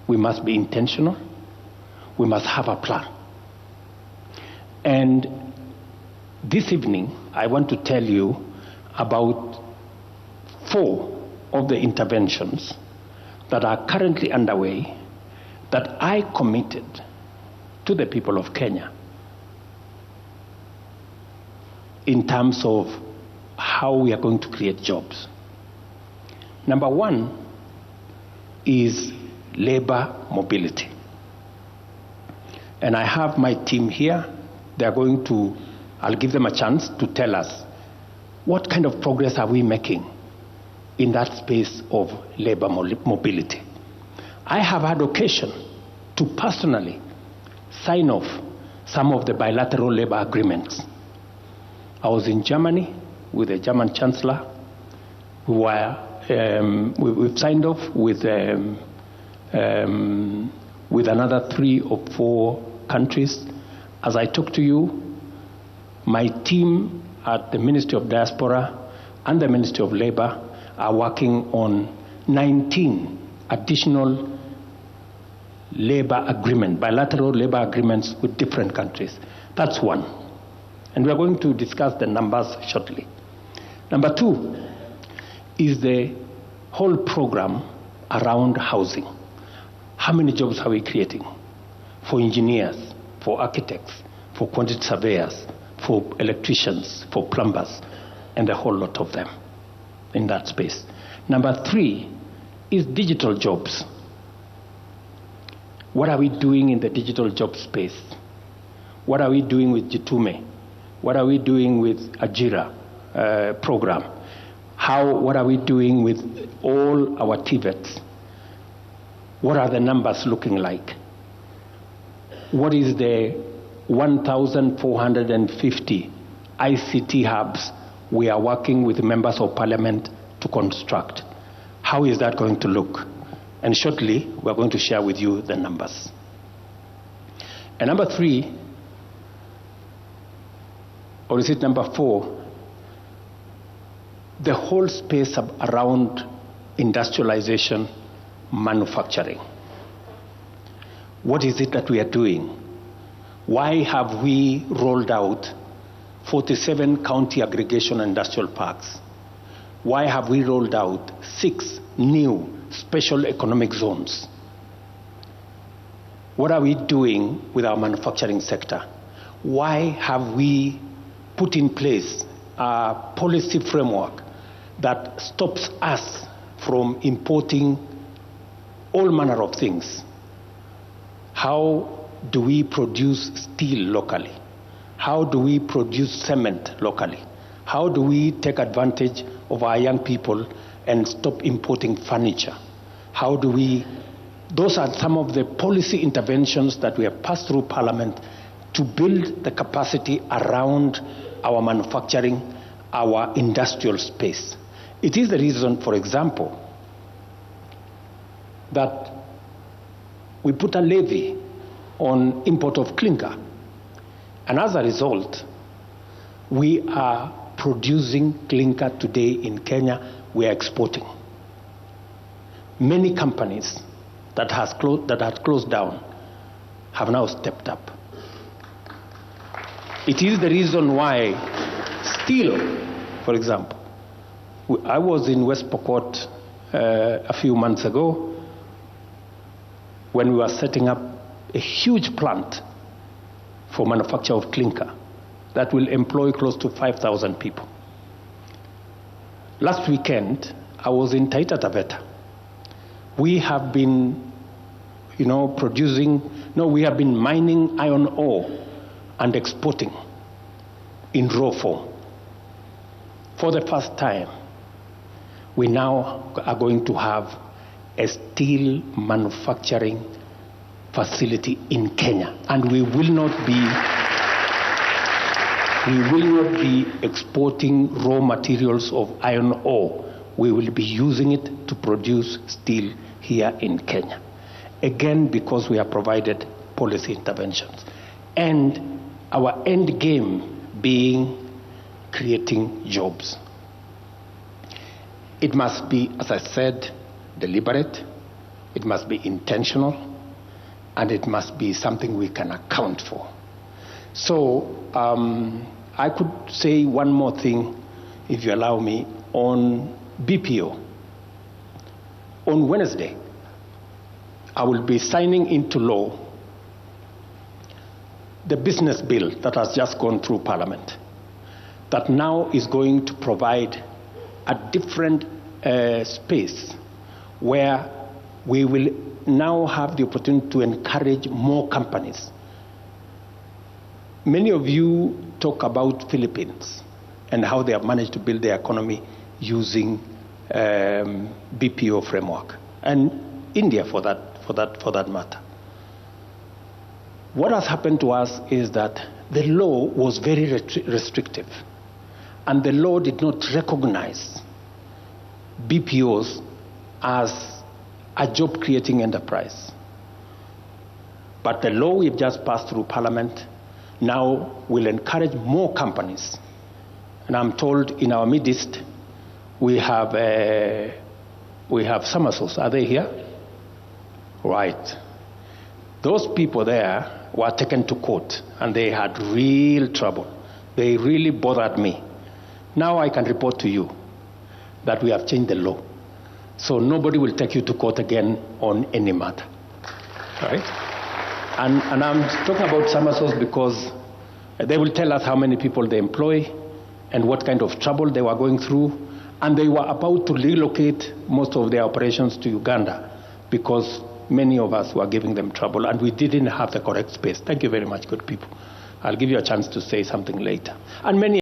We must be intentional. We must have a plan. And this evening, I want to tell you about 4 of the interventions that are currently underway that I committed to the people of Kenya in terms of how we are going to create jobs. Number 1 is labor mobility. And I have my team here. They are going to, I'll give them a chance to tell us what kind of progress are we making in that space of labor mobility. I have had occasion to personally sign off some of the bilateral labor agreements. I was in Germany with the German Chancellor. We've signed off with another 3 or 4 countries. As I talk to you, my team at the Ministry of Diaspora and the Ministry of Labor are working on 19 additional bilateral labor agreements with different countries. That's 1. And we are going to discuss the numbers shortly. Number 2 is the whole program around housing. How many jobs are we creating for engineers, for architects, for quantity surveyors, for electricians, for plumbers, and a whole lot of them in that space. Number 3 is digital jobs. What are we doing in the digital job space? What are we doing with Jitume? What are we doing with Ajira program? What are we doing with all our TVETs? What are the numbers looking like? What is the 1,450 ICT hubs we are working with members of parliament to construct? How is that going to look? And shortly, we're going to share with you the numbers. And number 3, or is it number 4? The whole space around industrialization, manufacturing. What is it that we are doing? Why have we rolled out 47 county aggregation industrial parks? Why have we rolled out 6 new special economic zones? What are we doing with our manufacturing sector? Why have we put in place a policy framework that stops us from importing all manner of things? How do we produce steel locally? How do we produce cement locally? How do we take advantage of our young people and stop importing furniture? How do we? Those are some of the policy interventions that we have passed through Parliament to build the capacity around our manufacturing, our industrial space. It is the reason, for example, that we put a levy on import of clinker. And as a result, we are producing clinker today in Kenya, we are exporting. Many companies that had closed down have now stepped up. It is the reason why steel, for example, I was in West Pokot a few months ago when we were setting up a huge plant for manufacture of clinker that will employ close to 5,000 people. Last weekend, I was in Taita Taveta. We have been, we have been mining iron ore and exporting in raw form. For the first time, we now are going to have a steel manufacturing facility in Kenya, and we will not be exporting raw materials of iron ore. We will be using it to produce steel here in Kenya. Again, because we have provided policy interventions. And our end game being creating jobs. It must be, as I said, deliberate, it must be intentional, and it must be something we can account for. So I could say one more thing, if you allow me, on BPO. On Wednesday, I will be signing into law the business bill that has just gone through Parliament, that now is going to provide a different space where we will now have the opportunity to encourage more companies. Many of you talk about Philippines and how they have managed to build their economy using BPO framework, and India for that matter. What has happened to us is that the law was very restrictive, and the law did not recognize BPOs as a job-creating enterprise. But the law we've just passed through Parliament now will encourage more companies. And I'm told in our midst we have Somersos. Are they here? Right. Those people there were taken to court, and they had real trouble. They really bothered me. Now I can report to you that we have changed the law. So nobody will take you to court again on any matter. Right? And I'm talking about Somersos because they will tell us how many people they employ and what kind of trouble they were going through. And they were about to relocate most of their operations to Uganda because many of us were giving them trouble, and we didn't have the correct space. Thank you very much, good people. I'll give you a chance to say something later. And many